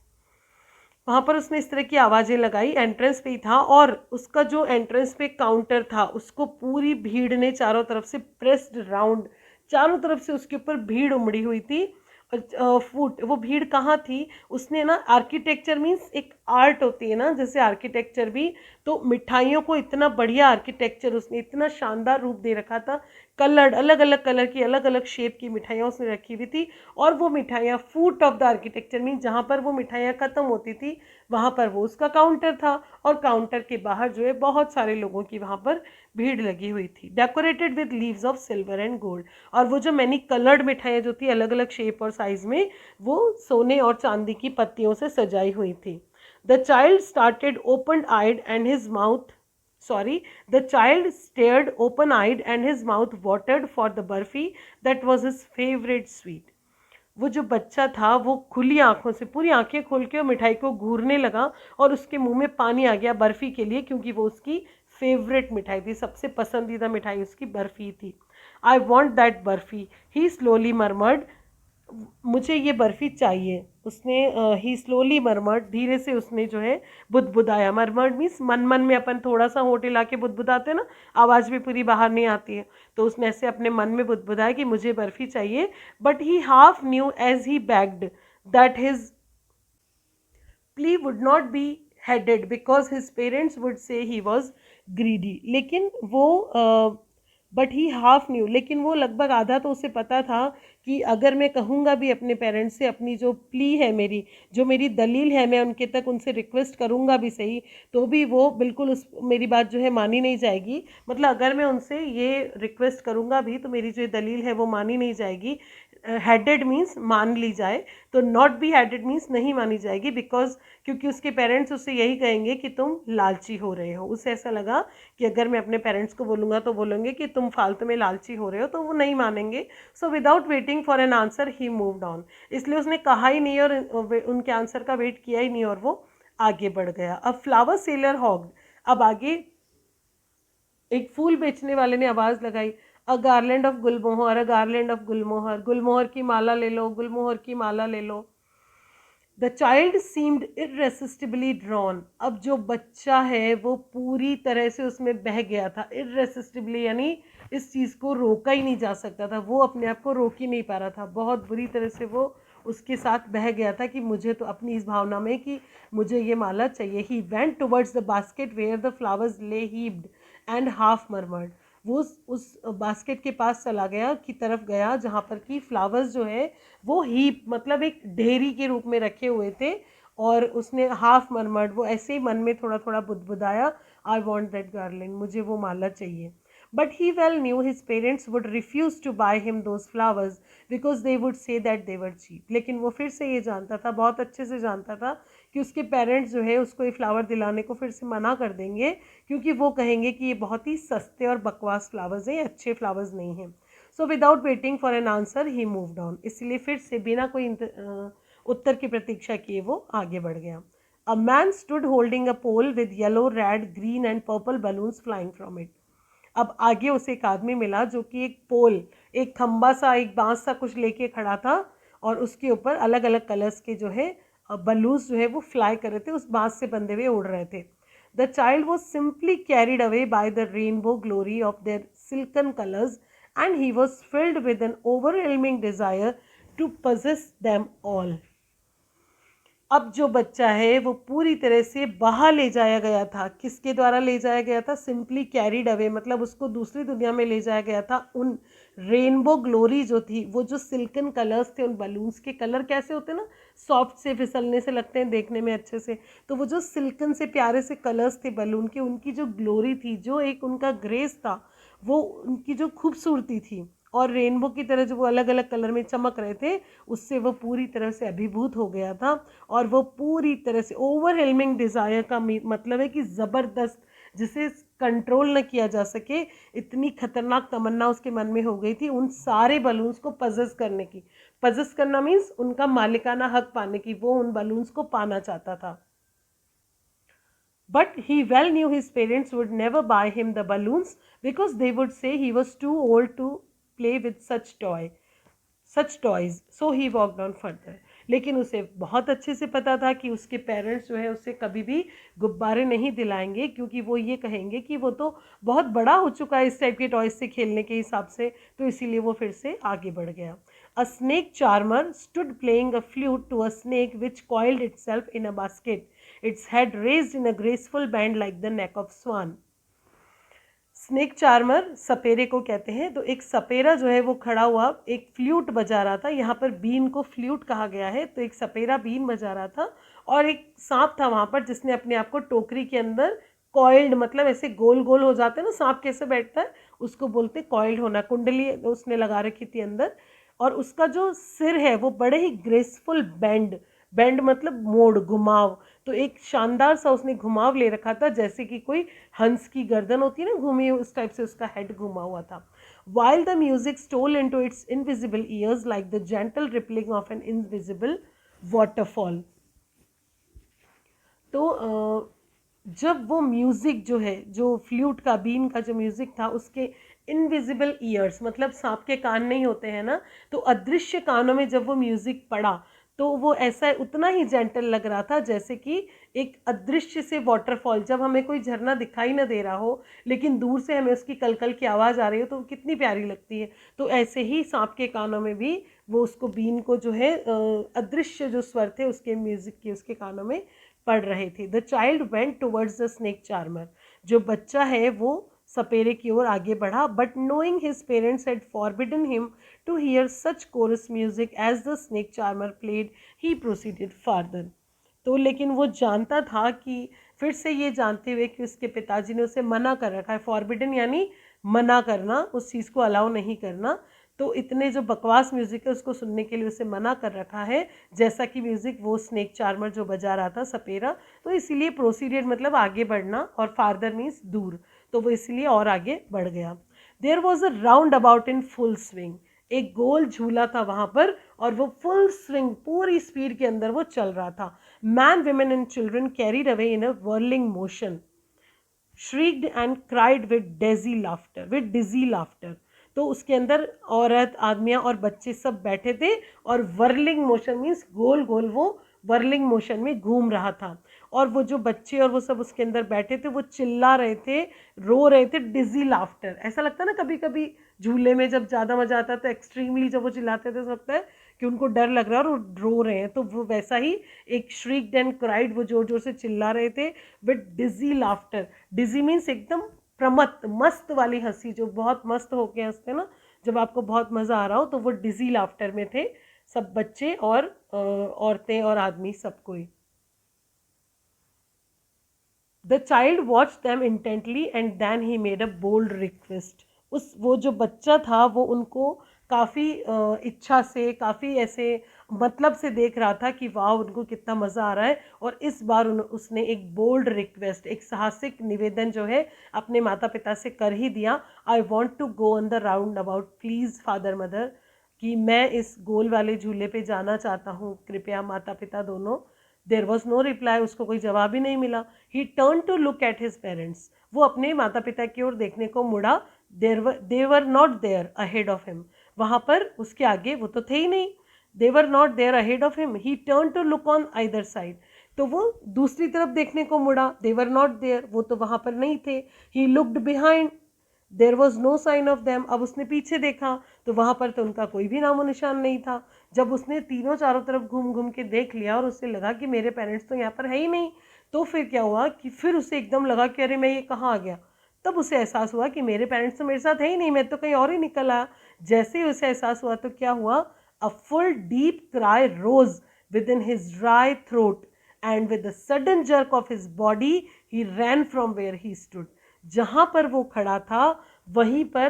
वहाँ पर उसने इस तरह की आवाज़ें लगाई, एंट्रेंस पे ही था और उसका जो एंट्रेंस पे काउंटर था उसको पूरी भीड़ ने चारों तरफ से प्रेस्ड राउंड, चारों तरफ से उसके ऊपर भीड़ उमड़ी हुई थी। फूट, वो भीड़ कहाँ थी, उसने ना आर्किटेक्चर मीन्स एक आर्ट होती है ना जैसे आर्किटेक्चर भी, तो मिठाइयों को इतना बढ़िया आर्किटेक्चर, उसने इतना शानदार रूप दे रखा था। कलर्ड, अलग अलग कलर की अलग अलग शेप की मिठाइयाँ उसने रखी हुई थी और वो मिठाइयाँ फूट ऑफ द आर्किटेक्चर मीन जहाँ पर वो मिठाइयाँ ख़त्म होती थी वहाँ पर वो उसका काउंटर था और काउंटर के बाहर जो है बहुत सारे लोगों की वहाँ पर भीड़ लगी हुई थी, decorated with leaves of silver and gold. और वो जो मैनी कलर्ड मिठाइयाँ जो थी अलग अलग शेप और साइज में, वो सोने और चांदी की पत्तियों से सजाई हुई थी। The child started open eyed and his mouth sorry the child stared open eyed and his mouth watered for the barfi that was his favorite sweet। वो जो बच्चा था वो खुली आंखों से, पूरी आंखें खोल के मिठाई को घूरने लगा और उसके मुंह में पानी आ गया बर्फ़ी के लिए, क्योंकि वो उसकी फेवरेट मिठाई थी, सबसे पसंदीदा मिठाई उसकी बर्फ़ी थी। I want that barfi, he slowly murmured, मुझे ये बर्फ़ी चाहिए। उसने ही स्लोली मरमर्ड, धीरे से उसने जो है बुदबुदाया। मरमर्ड मीन्स मन मन में अपन थोड़ा सा होठ हिला के बुदबुदाते हैं ना, आवाज़ भी पूरी बाहर नहीं आती है, तो उसने ऐसे अपने मन में बुदबुदाया कि मुझे बर्फ़ी चाहिए। But he half knew as he begged that his plea would not be headed because his parents would say he was greedy। लेकिन वो बट ही हाफ न्यू, लेकिन वो लगभग आधा तो उसे पता था कि अगर मैं कहूँगा भी अपने पेरेंट्स से, अपनी जो प्ली है मेरी, जो मेरी दलील है, मैं उनके तक उनसे रिक्वेस्ट करूँगा भी सही, तो भी वो बिल्कुल उस मेरी बात जो है मानी नहीं जाएगी। मतलब अगर मैं उनसे ये रिक्वेस्ट करूँगा भी तो मेरी जो दलील है वो मानी नहीं जाएगी। हेडेड मीन्स मान ली जाए, तो नॉट बी हेडेड मीन्स नहीं मानी जाएगी, बिकॉज क्योंकि उसके पेरेंट्स उससे यही कहेंगे कि तुम लालची हो रहे हो। उसे ऐसा लगा कि अगर मैं अपने पेरेंट्स को बोलूँगा तो बोलेंगे कि तुम फालतू में लालची हो रहे हो, तो वो नहीं मानेंगे। So without waiting for an answer he moved on, इसलिए उसने कहा ही नहीं और उनके आंसर का वेट किया ही नहीं और वो आगे बढ़ गया। अब फ्लावर सेलर हॉग, अब आगे एक फूल बेचने वाले ने आवाज़ लगाई, a garland of gulmohar, a garland of gulmohar, gulmohar की माला ले लो, गुलमोहर की माला ले लो। The child seemed irresistibly drawn, अब जो बच्चा है वो पूरी तरह से उसमें बह गया था। इरेसिस्टिबली यानी इस चीज़ को रोका ही नहीं जा सकता था, वो अपने आप को रोक ही नहीं पा रहा था, बहुत बुरी तरह से वो उसके साथ बह गया था कि मुझे तो अपनी इस भावना में कि मुझे ये माला चाहिए। He went towards the basket where the flowers lay heaped and half murmured, वो उस बास्केट के पास चला गया, की तरफ गया जहाँ पर कि फ्लावर्स जो है वो हीप मतलब एक ढेरी के रूप में रखे हुए थे, और उसने हाफ मरमर्ड, वो ऐसे ही मन में थोड़ा थोड़ा बुदबुदाया, आई वॉन्ट दैट गार्लैंड, मुझे वो माला चाहिए। But he well knew his parents would refuse to buy him those flowers because they would say that they were cheap. लेकिन वो फिर से ये जानता था, बहुत अच्छे से जानता था कि उसके पेरेंट्स जो है उसको ये फ्लावर दिलाने को फिर से मना कर देंगे, क्योंकि वो कहेंगे कि ये बहुत ही सस्ते और बकवास फ्लावर्स हैं, अच्छे फ्लावर्स नहीं हैं। So without waiting for an answer he moved on, इसलिए फिर से बिना कोई उत्तर की प्रतीक्षा किए वो आगे बढ़ गया। A man stood holding a pole with yellow, red, green and purple balloons flying from it. अब आगे उसे एक आदमी मिला जो कि एक पोल, एक खंबा सा, एक बांस सा कुछ लेके खड़ा था, और उसके ऊपर अलग अलग कलर्स के जो है बलून्स जो है वो फ्लाई कर रहे थे, उस बांस से बंधे हुए उड़ रहे थे. The child was simply carried away by the rainbow glory of their silken colours and he was filled with an overwhelming desire to possess them all. अब जो बच्चा है वो पूरी तरह से बहा ले जाया गया था. किसके द्वारा ले जाया गया था? सिंपली कैरिड अवे, मतलब उसको दूसरी दुनिया में ले जाया गया था. उन रेनबो ग्लोरी जो थी, वो जो सिल्कन कलर्स थे, उन बलून्स के कलर कैसे होते हैं ना, सॉफ्ट से, फिसलने से लगते हैं देखने में अच्छे से, तो वो जो सिल्कन से प्यारे से कलर्स थे बलून के, उनकी जो ग्लोरी थी, जो एक उनका ग्रेस था, वो उनकी जो खूबसूरती थी, और रेनबो की तरह जो वो अलग अलग कलर में चमक रहे थे, उससे वो पूरी तरह से अभिभूत हो गया था. और वो पूरी तरह से ओवरवेलमिंग डिज़ायर का मतलब है कि ज़बरदस्त, जिसे कंट्रोल न किया जा सके, इतनी खतरनाक तमन्ना उसके मन में हो गई थी उन सारे बलून्स को पजेस करने की. पजेस करना मीन्स उनका मालिकाना हक पाने की. वो उन बलून्स को पाना चाहता था. But he well knew his parents would never buy him the balloons because they would say he was too old to play with such toys. So he walked on further. लेकिन उसे बहुत अच्छे से पता था कि उसके पेरेंट्स जो है उससे कभी भी गुब्बारे नहीं दिलाएंगे, क्योंकि वो ये कहेंगे कि वो तो बहुत बड़ा हो चुका है इस टाइप के टॉयज से खेलने के हिसाब से. तो इसीलिए वो फिर से आगे बढ़ गया. A snake charmer stood playing a flute to a snake which coiled itself in a basket, its head raised in a graceful bend like the neck of swan. Snake charmer सपेरे को कहते हैं. तो एक सपेरा जो है वो खड़ा हुआ एक फ्लूट बजा रहा था. यहाँ पर बीन को फ्लूट कहा गया है. तो एक सपेरा बीन बजा रहा था और एक सांप था वहाँ पर, जिसने अपने आप को टोकरी के अंदर कॉइल्ड, मतलब ऐसे गोल गोल हो जाते हैं ना, सांप कैसे बैठता है, उसको बोलते कॉइल्ड होना. कुंडली उसने लगा रखी थी अंदर, और उसका जो सिर है वो बड़े ही ग्रेसफुल बेंड मतलब मोड़, घुमाव. तो एक शानदार सा उसने घुमाव ले रखा था, जैसे कि कोई हंस की गर्दन होती है ना घूमी, उस टाइप से उसका हेड घुमा हुआ था. While the music stole into its invisible ears like the gentle rippling of an invisible waterfall. तो जब वो म्यूज़िक जो है, जो फ्लूट का, बीन का जो म्यूज़िक था, उसके इनविजिबल ईयर्स, मतलब सांप के कान नहीं होते हैं ना, तो अदृश्य कानों में जब वो म्यूज़िक पड़ा, तो वो ऐसा उतना ही जेंटल लग रहा था जैसे कि एक अदृश्य से वाटरफॉल. जब हमें कोई झरना दिखाई ना दे रहा हो, लेकिन दूर से हमें उसकी कलकल की आवाज़ आ रही हो, तो वो कितनी प्यारी लगती है. तो ऐसे ही सांप के कानों में भी वो उसको बीन को जो है अदृश्य जो स्वर थे उसके म्यूज़िक के उसके कानों में पढ़ रहे थे. The child went towards the snake charmer. जो बच्चा है वो सपेरे की ओर आगे बढ़ा. But knowing his parents had forbidden him to hear such coarse music as the snake charmer played, he proceeded farther. तो लेकिन वो जानता था कि, फिर से ये जानते हुए कि उसके पिताजी ने उसे मना कर रखा है. फॉरबिडन यानी मना करना, उस चीज़ को अलाउ नहीं करना. तो इतने जो बकवास म्यूज़िक है उसको सुनने के लिए उसे मना कर रखा है, जैसा कि म्यूज़िक वो स्नेक चार्मर जो बजा रहा था सपेरा. तो इसीलिए प्रोसीडेड मतलब आगे बढ़ना, और फार्दर मीन्स दूर. तो वो इसलिए और आगे बढ़ गया. There was a roundabout in full swing. एक गोल झूला था वहाँ पर, और वो फुल स्विंग पूरी स्पीड के अंदर वो चल रहा था. Man, women and children carried away in a whirling motion, shrieked and cried with dizzy laughter. तो उसके अंदर औरत, आदमियाँ और बच्चे सब बैठे थे, और वर्लिंग मोशन मीन्स गोल गोल वो वर्लिंग मोशन में घूम रहा था. और वो जो बच्चे और वो सब उसके अंदर बैठे थे, वो चिल्ला रहे थे, रो रहे थे. डिजी लाफ्टर, ऐसा लगता है ना कभी कभी झूले में जब ज़्यादा मज़ा आता है तो एक्सट्रीमली जब वो चिल्लाते थे, ऐसा लगता है कि उनको डर लग रहा है और वो रो रहे हैं. तो वो वैसा ही एक श्रीक्ड एंड क्राइड, वो जोर जोर से चिल्ला रहे थे with dizzy laughter. Dizzy means एकदम प्रमत्त, मस्त वाली हंसी, जो बहुत मस्त होके हंसते ना, जब आपको बहुत मज़ा आ रहा हो, तो वो डिजी लाफ्टर में थे सब बच्चे और औरतें और आदमी, सब कोई. The child watch them intently and then he made a bold request. वो जो बच्चा था वो उनको काफ़ी इच्छा से, काफ़ी ऐसे मतलब से देख रहा था कि वाह उनको कितना मज़ा आ रहा है. और इस बार उसने एक बोल्ड रिक्वेस्ट, एक साहसिक निवेदन जो है अपने माता पिता से कर ही दिया. I want to go on the roundabout please father mother, कि मैं इस गोल वाले झूले पे जाना चाहता हूँ, कृपया माता पिता दोनों. देयर वॉज नो रिप्लाई, उसको कोई जवाब ही नहीं मिला. He turn to look at his parents, वो अपने माता पिता की ओर देखने को मुड़ा. They were not there ahead of him, वहाँ पर उसके आगे वो तो थे ही नहीं. They were not there ahead of him, he turn to look on either side, तो वो दूसरी तरफ देखने को मुड़ा, दे वर नॉट देयर, वो तो वहां पर नहीं थे, he looked behind, there was no sign of them, अब उसने पीछे देखा तो वहां पर तो उनका कोई भी नामो निशान नहीं था। जब उसने तीनों चारों तरफ घूम घूम के देख लिया और उसे लगा कि मेरे पेरेंट्स तो यहाँ पर है ही नहीं, तो फिर क्या हुआ कि फिर उसे एकदम लगा कि अरे मैं ये कहाँ आ गया। तब उसे एहसास हुआ कि मेरे पेरेंट्स तो मेरे साथ है ही नहीं, मैं तो कहीं और ही निकल आया। जैसे ही उसे एहसास हुआ तो क्या हुआ, a full deep cry rose within his dry throat and with a sudden jerk of his body he ran from where he stood. जहां पर वो खड़ा था वहीं पर,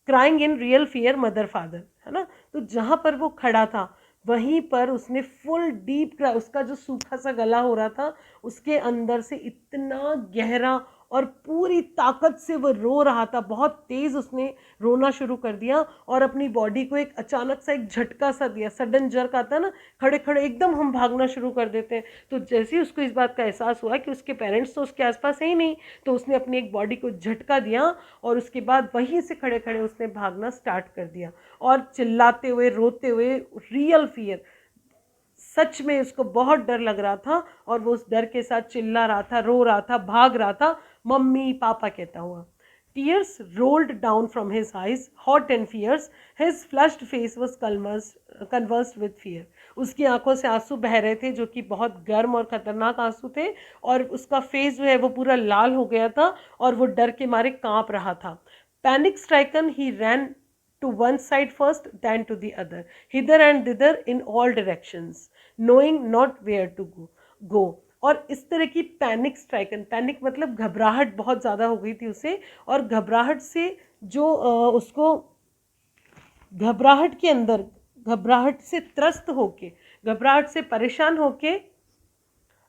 crying in real fear mother father, है ना, तो जहां पर वो खड़ा था वहीं पर उसने फुल डीप क्राई, उसका जो सूखा सा गला हो रहा था उसके अंदर से इतना गहरा और पूरी ताकत से वो रो रहा था, बहुत तेज उसने रोना शुरू कर दिया और अपनी बॉडी को एक अचानक सा एक झटका सा दिया, सडन जर्क आता है ना, खड़े खड़े एकदम हम भागना शुरू कर देते हैं। तो जैसे ही उसको इस बात का एहसास हुआ कि उसके पेरेंट्स तो उसके आसपास है ही नहीं, तो उसने अपनी एक बॉडी को झटका दिया और उसके बाद वहीं से खड़े खड़े उसने भागना स्टार्ट कर दिया और चिल्लाते हुए रोते हुए, रियल फियर, सच में उसको बहुत डर लग रहा था और वो उस डर के साथ चिल्ला रहा था, रो रहा था, भाग रहा था, मम्मी पापा कहता हुआ। Tears rolled down from his eyes, hot and fierce. His flushed face was convulsed with fear. उसकी आंखों से आंसू बह रहे थे जो कि बहुत गर्म और खतरनाक आंसू थे, और उसका फेस जो है वो पूरा लाल हो गया था और वो डर के मारे कांप रहा था। Panic stricken, he ran to one side first, then to the other, hither and thither in all directions, knowing not where to go. और इस तरह की पैनिक स्ट्राइकन, पैनिक मतलब घबराहट बहुत ज़्यादा हो गई थी उसे, और घबराहट से जो उसको, घबराहट के अंदर, घबराहट से त्रस्त होके, घबराहट से परेशान होके,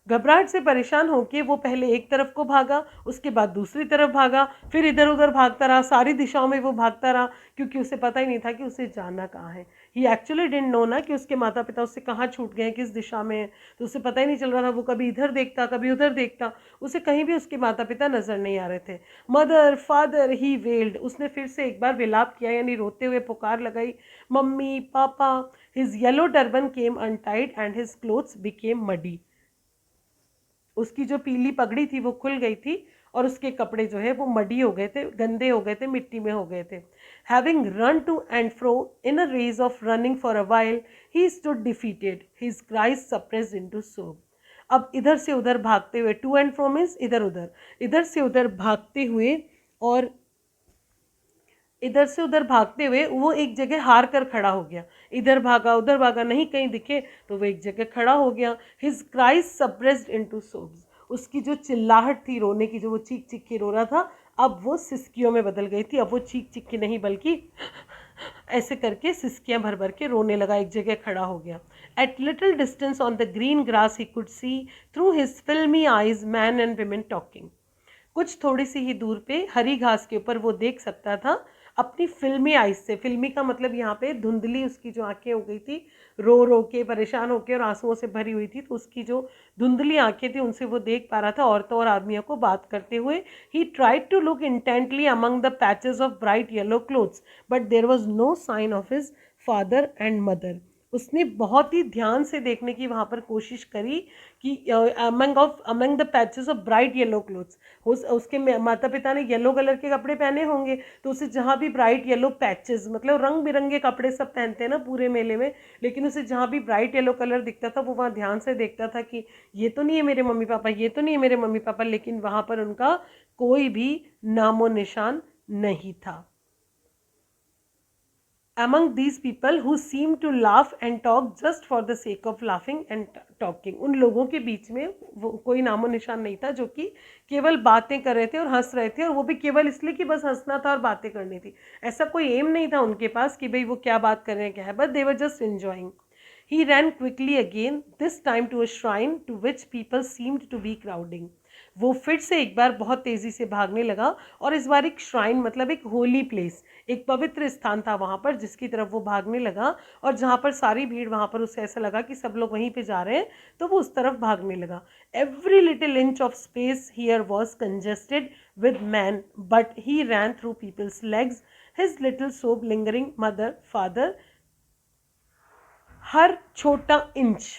घबराहट से परेशान होके वो पहले एक तरफ को भागा, उसके बाद दूसरी तरफ भागा, फिर इधर उधर भागता रहा, सारी दिशाओं में वो भागता रहा, क्योंकि उसे पता ही नहीं था कि उसे जाना कहाँ है। ही एक्चुअली डिडंट नो ना कि उसके माता पिता उससे कहाँ छूट गए, किस दिशा में, तो उसे पता ही नहीं चल रहा था। वो कभी इधर देखता, कभी उधर देखता, उसे कहीं भी उसके माता पिता नजर नहीं आ रहे थे। मदर फादर ही वेल्ड, उसने फिर से एक बार विलाप किया, यानी रोते हुए पुकार लगाई, mummy papa. His yellow turban came untied and his clothes became muddy, उसकी जो पीली पगड़ी थी वो खुल गई थी और उसके कपड़े जो है वो मडी हो गए थे, गंदे हो गए थे, मिट्टी में हो गए थे। Having run to and fro in a rage of running for a while, he stood defeated, his cries suppressed into sob. अब इधर से उधर भागते हुए, टू एंड फ्रो मीन्स इधर उधर, इधर से उधर भागते हुए, और इधर से उधर भागते हुए वो एक जगह हार कर खड़ा हो गया, इधर भागा उधर भागा, नहीं कहीं दिखे तो वो एक जगह खड़ा हो गया। हिज क्राइज सप्रेस्ड इनटू सोब्स, उसकी जो चिल्लाहट थी रोने की, जो वो चीख चीख के रो रहा था, अब वो सिसकियों में बदल गई थी। अब वो चीख चीख के नहीं बल्कि ऐसे करके सिसकियां भर भर के रोने लगा, एक जगह खड़ा हो गया। At little distance on the green grass he could see through his filmy eyes men and women talking, कुछ थोड़ी सी ही दूर पे हरी घास के ऊपर वो देख सकता था अपनी फिल्मी आइज से, फिल्मी का मतलब यहाँ पे धुंधली, उसकी जो आंखें हो गई थी, रो रो के परेशान होके और आंसुओं से भरी हुई थी, तो उसकी जो धुंधली आंखें थी उनसे वो देख पा रहा था औरतों और आदमियों को बात करते हुए। He tried to look intently among the patches of bright yellow clothes but there was no sign of his father and mother, उसने बहुत ही ध्यान से देखने की वहाँ पर कोशिश करी कि among the patches of bright yellow clothes, उसके माता पिता ने येलो कलर के कपड़े पहने होंगे, तो उसे जहाँ भी ब्राइट येलो पैचेस, मतलब रंग बिरंगे कपड़े सब पहनते हैं ना पूरे मेले में, लेकिन उसे जहाँ भी ब्राइट येलो कलर दिखता था वो वहाँ ध्यान से देखता था कि ये तो नहीं है मेरे मम्मी पापा, ये तो नहीं है मेरे मम्मी पापा, लेकिन वहाँ पर उनका कोई भी नामो निशान नहीं था। Among these people who seem to laugh and talk just for the sake of laughing and talking, उन लोगों के बीच में वो कोई नामो निशान नहीं था जो कि केवल बातें कर रहे थे और हंस रहे थे, और वो भी केवल इसलिए कि बस हंसना था और बातें करनी थी, ऐसा कोई एम नहीं था उनके पास कि भाई वो क्या बात कर रहे हैं क्या है, but they were just enjoying. He ran quickly again, this time to a shrine to which people seemed to be crowding. वो फिर से एक बार बहुत तेजी से भागने लगा, और इस बार एक श्राइन मतलब एक होली प्लेस, एक पवित्र स्थान था वहां पर जिसकी तरफ वो भागने लगा, और जहां पर सारी भीड़, वहां पर उसे ऐसा लगा कि सब लोग वहीं पे जा रहे हैं, तो वो उस तरफ भागने लगा। Every little inch of space here was congested with man, but he ran through people's legs, his little sob lingering mother father हर छोटा इंच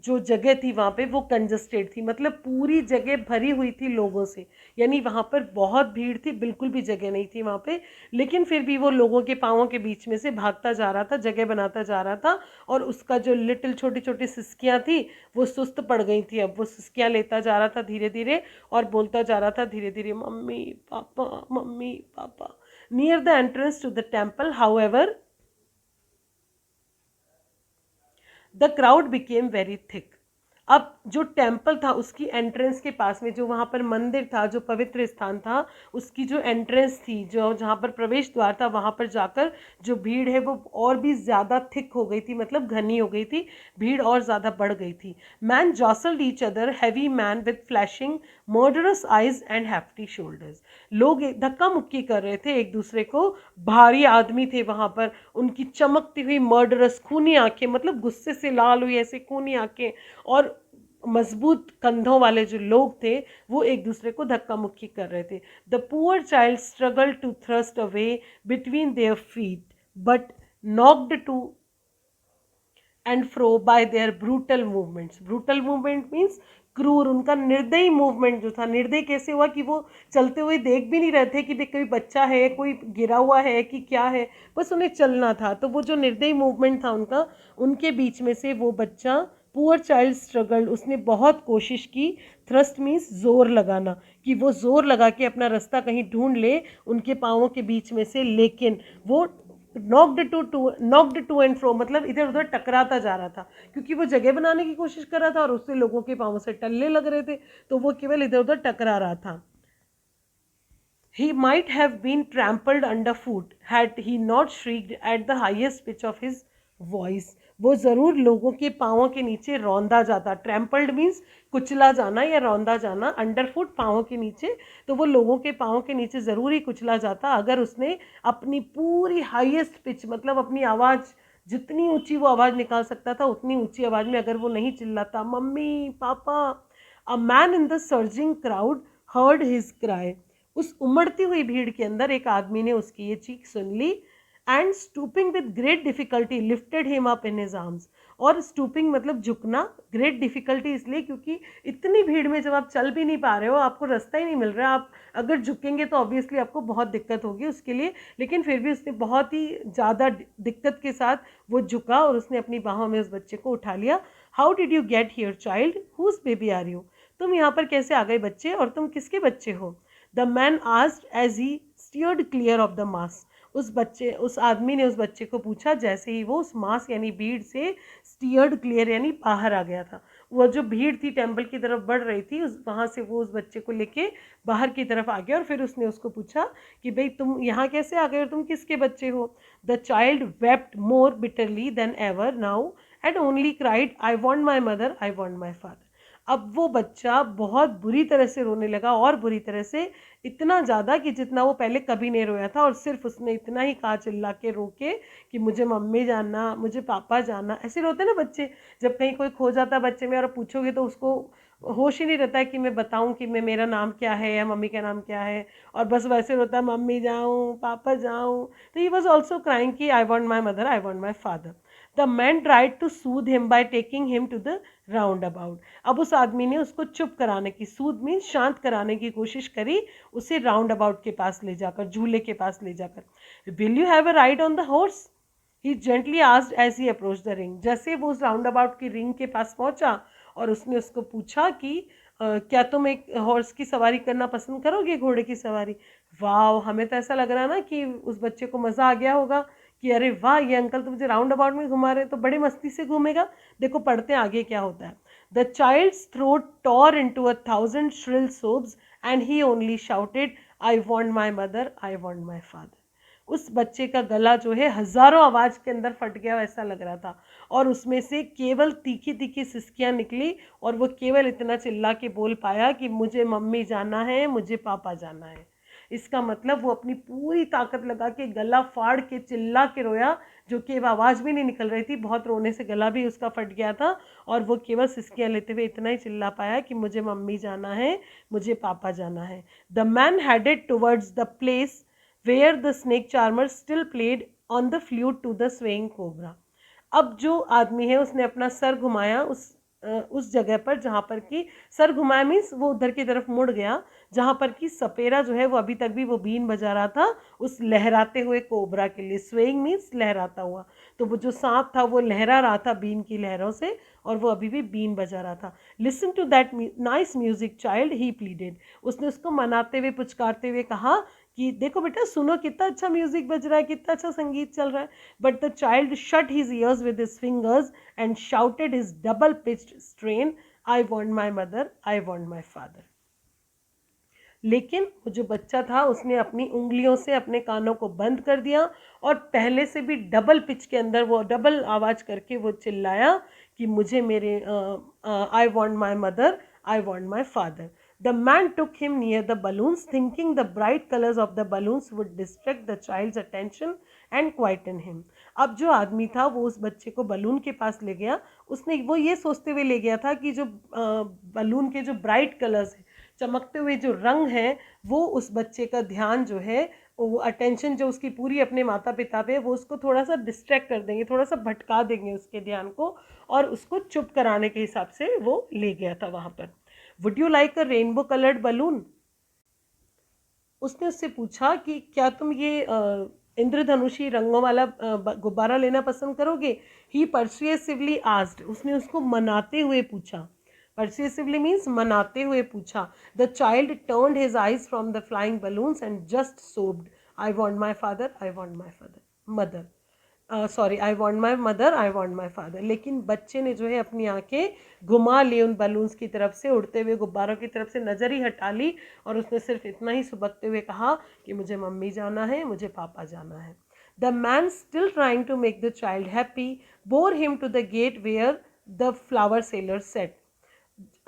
जो जगह थी वहाँ पे वो कंजस्टेड थी, मतलब पूरी जगह भरी हुई थी लोगों से, यानी वहाँ पर बहुत भीड़ थी, बिल्कुल भी जगह नहीं थी वहाँ पे। लेकिन फिर भी वो लोगों के पाँवों के बीच में से भागता जा रहा था, जगह बनाता जा रहा था, और उसका जो लिटिल छोटी छोटी सिसकियाँ थी वो सुस्त पड़ गई थी। अब वो सिसकियाँ लेता जा रहा था धीरे धीरे और बोलता जा रहा था धीरे धीरे, मम्मी पापा मम्मी पापा। Near the entrance to the temple however the crowd became very thick. अब जो टेम्पल था उसकी एंट्रेंस के पास में, जो वहाँ पर मंदिर था, जो पवित्र स्थान था, उसकी जो एंट्रेंस थी, जो जहाँ पर प्रवेश द्वार था, वहाँ पर जाकर जो भीड़ है वो और भी ज़्यादा थिक हो गई थी, मतलब घनी हो गई थी, भीड़ और ज़्यादा बढ़ गई थी। Man जॉसल्ड each other, heavy man with flashing murderous eyes and hefty shoulders. लोग धक्का मुक्की कर रहे थे एक दूसरे को, भारी आदमी थे वहाँ पर, उनकी चमकती हुई मर्डरस खूनी आंखें, मतलब गुस्से से लाल हुई ऐसे खूनी आंखें, और मजबूत कंधों वाले जो लोग थे वो एक दूसरे को धक्का मुक्की कर रहे थे। The poor child struggle to thrust away between their feet but knocked to and fro by their brutal movements. Brutal movement means क्रूर, उनका निर्दयी मूवमेंट जो था। निर्दयी कैसे हुआ कि वो चलते हुए देख भी नहीं रहे थे कि कोई बच्चा है, कोई गिरा हुआ है कि क्या है, बस उन्हें चलना था। तो वो जो निर्दयी मूवमेंट था उनका, उनके बीच में से वो बच्चा, पुअर चाइल्ड स्ट्रगल, उसने बहुत कोशिश की। थ्रस्ट मीन्स जोर लगाना, कि वो जोर लगा के अपना रास्ता कहीं ढूंढ ले उनके पाँवों के बीच में से, लेकिन वो नॉक्ड टू एंड फ्रो, मतलब इधर उधर टकराता जा रहा था, क्योंकि वो जगह बनाने की कोशिश कर रहा था और उससे लोगों के पाँव से टल्ले लग रहे थे, तो वो केवल इधर उधर टकरा रहा था। He might have been trampled underfoot had he not shrieked at the highest pitch of his voice. वो ज़रूर लोगों के पाँवों के नीचे रौंदा जाता। ट्रैम्पल्ड मीन्स कुचला जाना या रौंदा जाना, अंडरफुट पाँवों के नीचे, तो वो लोगों के पाँवों के नीचे ज़रूर ही कुचला जाता अगर उसने अपनी पूरी हाईएस्ट पिच, मतलब अपनी आवाज़ जितनी ऊंची वो आवाज़ निकाल सकता था उतनी ऊंची आवाज़ में अगर वो नहीं चिल्लाता, mummy papa. A man in the surging crowd heard his cry. उस उमड़ती हुई भीड़ के अंदर एक आदमी ने उसकी ये चीख सुन ली। And stooping with great difficulty lifted him up in his arms. और स्टूपिंग मतलब झुकना, ग्रेट डिफिकल्टी इसलिए क्योंकि इतनी भीड़ में जब आप चल भी नहीं पा रहे हो, आपको रास्ता ही नहीं मिल रहा, आप अगर झुकेंगे तो ऑब्वियसली आपको बहुत दिक्कत होगी उसके लिए, लेकिन फिर भी उसने बहुत ही ज़्यादा दिक्कत के साथ वो झुका और उसने अपनी बाहों में उस बच्चे को उठा लिया। How did you get here child, whose baby are you. तुम यहाँ पर कैसे आ गए बच्चे, और तुम किसके बच्चे हो। The man asked as he steered clear of the mass. उस आदमी ने उस बच्चे को पूछा जैसे ही वो उस मास यानी भीड़ से स्टीयर्ड क्लियर यानी बाहर आ गया था। वो जो भीड़ थी टेम्पल की तरफ बढ़ रही थी, उस वहाँ से वो उस बच्चे को लेके बाहर की तरफ आ गया और फिर उसने उसको पूछा कि भाई तुम यहाँ कैसे आ गए और तुम किसके बच्चे हो। The child wept more bitterly then ever now and only cried, I want my mother, I want my father. अब वो बच्चा बहुत बुरी तरह से रोने लगा, और बुरी तरह से, इतना ज़्यादा कि जितना वो पहले कभी नहीं रोया था, और सिर्फ उसने इतना ही कहा चिल्ला के रो के कि मुझे मम्मी जानना, मुझे पापा जानना। ऐसे रोते ना बच्चे, जब कहीं कोई खो जाता है बच्चे में और पूछोगे तो उसको होश ही नहीं रहता है कि मैं बताऊं कि मैं, मेरा नाम क्या है या मम्मी का नाम क्या है, और बस वैसे रोता है मम्मी जाऊं पापा जाऊं। तो ही वॉज ऑल्सो क्राइंग कि I want my mother, I want my father. The man tried to soothe him by taking him to the roundabout. अब उस आदमी ने उसको चुप कराने की, सूद मीन शांत कराने की कोशिश करी, उसे राउंड अबाउट के पास ले जाकर, झूले के पास ले जाकर। Will you have a ride on the horse, he gently asked as he approach the ring. जैसे वो उस राउंड अबाउट की रिंग के पास पहुंचा और उसने उसको पूछा कि क्या तुम एक हॉर्स की सवारी करना पसंद करोगे, घोड़े की सवारी। वाह, हमें तो ऐसा लग रहा है ना कि उस बच्चे को मज़ा आ गया होगा कि अरे वाह, ये अंकल तो मुझे राउंड अबाउट में घुमा रहे हैं, तो बड़ी मस्ती से घूमेगा। देखो पढ़ते हैं आगे क्या होता है। The child's throat tore into 1,000 shrill sobs and he only shouted, I want my mother, I want my father. उस बच्चे का गला जो है हजारों आवाज के अंदर फट गया ऐसा लग रहा था, और उसमें से केवल तीखी तीखी सिसकियां निकली, और वो केवल इतना चिल्ला के बोल पाया कि मुझे मम्मी जाना है, मुझे पापा जाना है। इसका मतलब वो अपनी पूरी ताकत लगा के गला फाड़ के चिल्ला के रोया, जो कि आवाज़ भी नहीं निकल रही थी, बहुत रोने से गला भी उसका फट गया था, और वो केवल सिसकियां लेते हुए इतना ही चिल्ला पाया कि मुझे मम्मी जाना है, मुझे पापा जाना है। The man headed towards the place where the snake charmer still played on the flute to the swaying cobra. अब जो आदमी है उसने अपना सर घुमाया उस जगह पर जहाँ पर कि सर घुमाया मीन्स वो उधर की तरफ मुड़ गया जहाँ पर कि सपेरा जो है वो अभी तक भी वो बीन बजा रहा था उस लहराते हुए कोबरा के लिए। स्वेइंग मीन्स लहराता हुआ, तो वो जो सांप था वो लहरा रहा था बीन की लहरों से और वो अभी भी बीन बजा रहा था। Listen to that nice music child, he pleaded. उसने उसको मनाते हुए पुचकारते हुए कहा कि देखो बेटा सुनो, कितना अच्छा म्यूजिक बज रहा है, कितना अच्छा संगीत चल रहा है। But the child shut his years with his fingers and shouted his double pitched strain, I want my mother, I want my father. लेकिन वो जो बच्चा था उसने अपनी उंगलियों से अपने कानों को बंद कर दिया और पहले से भी डबल पिच के अंदर वो डबल आवाज़ करके वो चिल्लाया कि मुझे मेरे आई want my mother, I want my father. The man took him near the balloons, thinking the bright colors of the balloons would distract the child's attention and quieten him. अब जो आदमी था वो उस बच्चे को बलून के पास ले गया। उसने वो ये सोचते हुए ले गया था कि जो बलून के जो ब्राइट कलर्स हैं, चमकते हुए जो रंग हैं, वो उस बच्चे का ध्यान जो है, वो अटेंशन जो उसकी पूरी अपने माता पिता पे, वो उसको थोड़ा सा डिस्ट्रैक्ट कर देंगे, थोड़ा सा भटका देंगे उसके ध्यान को, और उसको चुप कराने के हिसाब से वो ले गया था वहाँ पर। Would you like a rainbow coloured balloon? उसने उससे पूछा कि क्या तुम ये इंद्रधनुषी रंगों वाला गुब्बारा लेना पसंद करोगे? ही परसुएसिवली आस्क्ड, उसने उसको मनाते हुए पूछा। परसुएसिवली मीन्स मनाते हुए पूछा। The child turned his eyes from the flying balloons and just sobbed, I want my father, I want my father mother, sorry I want my mother, I want my father. लेकिन बच्चे ने जो है अपनी आंखें घुमा ली उन बलून्स की तरफ से, उड़ते हुए गुब्बारों की तरफ से नज़र ही हटा ली और उसने सिर्फ इतना ही सुबकते हुए कहा कि मुझे मम्मी जाना है, मुझे पापा जाना है। The man still trying to make the child happy bore him to the gate where the flower seller sat.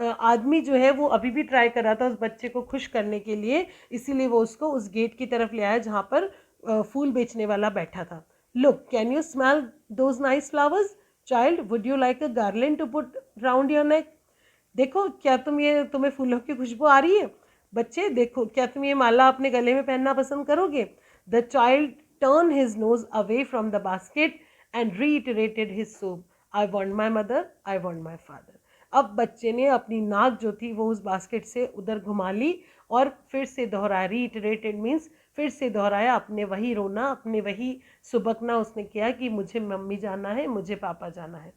आदमी जो है वो अभी भी ट्राई कर रहा था उस बच्चे को खुश करने के लिए, इसीलिए वो उसको उस गेट की तरफ ले आया जहाँ पर फूल बेचने वाला बैठा था। Look, can you smell those nice flowers child, would you like a garland to put round your neck? देखो, क्या तुम्हें फूलों की खुशबू आ रही है? बच्चे देखो, क्या तुम ये माला अपने गले में पहनना पसंद करोगे? The child turn his nose away from the basket and reiterated his sob, I want my mother, I want my father. अब बच्चे ने अपनी नाक जो थी वो उस बास्केट से उधर घुमा ली और फिर से दोहराया। रीइटरेटेड मीन्स फिर से दोहराया, अपने वही रोना, अपने वही सुबकना उसने किया कि मुझे मम्मी जाना है, मुझे पापा जाना है।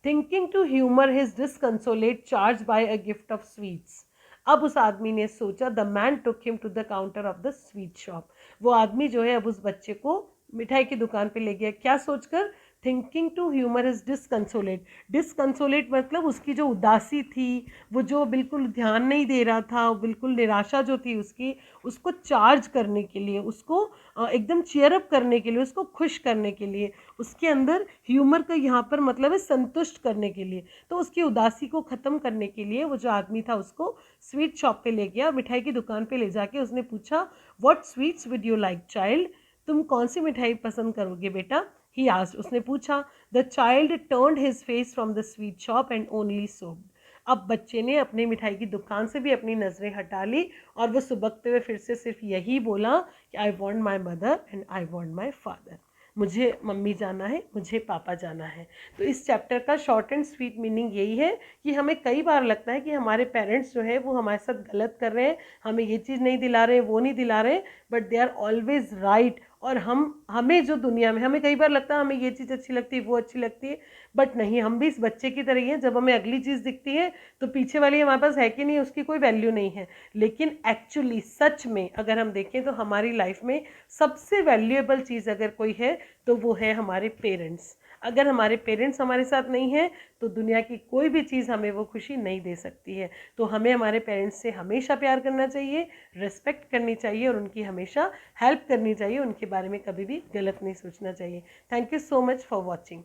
Thinking to humour his disconsolate charge by a gift of sweets, अब उस आदमी ने सोचा, the man took him to the counter of the sweet shop. वो आदमी जो है अब उस बच्चे को मिठाई की दुकान पे ले गया। क्या सोचकर? Thinking to humour is disconsolate. Disconsolate मतलब उसकी जो उदासी थी, वो जो बिल्कुल ध्यान नहीं दे रहा था, बिल्कुल निराशा जो थी उसकी, उसको चार्ज करने के लिए, उसको एकदम चीयरअप करने के लिए, उसको खुश करने के लिए, उसके अंदर ह्यूमर का यहाँ पर मतलब है संतुष्ट करने के लिए। तो उसकी उदासी को ख़त्म करने के लिए वो जो आदमी था उसको स्वीट शॉप पे ले गया, मिठाई की दुकान पे ले जाके उसने पूछा, what sweets would you like child, तुम कौन सी मिठाई पसंद करोगे बेटा? ही आस्क्ड, उसने पूछा। The child turned his face from the sweet shop and only sobbed. अब बच्चे ने अपने मिठाई की दुकान से भी अपनी नज़रें हटा ली और वो सुबकते हुए फिर से सिर्फ यही बोला कि I want my mother and I want my father, मुझे मम्मी जाना है, मुझे पापा जाना है। तो इस चैप्टर का शॉर्ट एंड स्वीट मीनिंग यही है कि हमें कई बार लगता है कि हमारे पेरेंट्स जो है वो हमारे साथ गलत कर रहे हैं, हमें ये चीज़ नहीं दिला रहे, वो नहीं दिला रहे, but they are always right. और हमें जो दुनिया में हमें कई बार लगता है हमें ये चीज़ अच्छी लगती है, वो अच्छी लगती है, बट नहीं, हम भी इस बच्चे की तरह ही हैं। जब हमें अगली चीज़ दिखती है तो पीछे वाली हमारे पास है कि नहीं, उसकी कोई वैल्यू नहीं है। लेकिन एक्चुअली सच में अगर हम देखें तो हमारी लाइफ में सबसे वैल्यूएबल चीज़ अगर कोई है तो वो है हमारे पेरेंट्स। अगर हमारे पेरेंट्स हमारे साथ नहीं हैं तो दुनिया की कोई भी चीज़ हमें वो खुशी नहीं दे सकती है। तो हमें हमारे पेरेंट्स से हमेशा प्यार करना चाहिए, रिस्पेक्ट करनी चाहिए और उनकी हमेशा हेल्प करनी चाहिए, उनके बारे में कभी भी गलत नहीं सोचना चाहिए। Thank you so much for watching.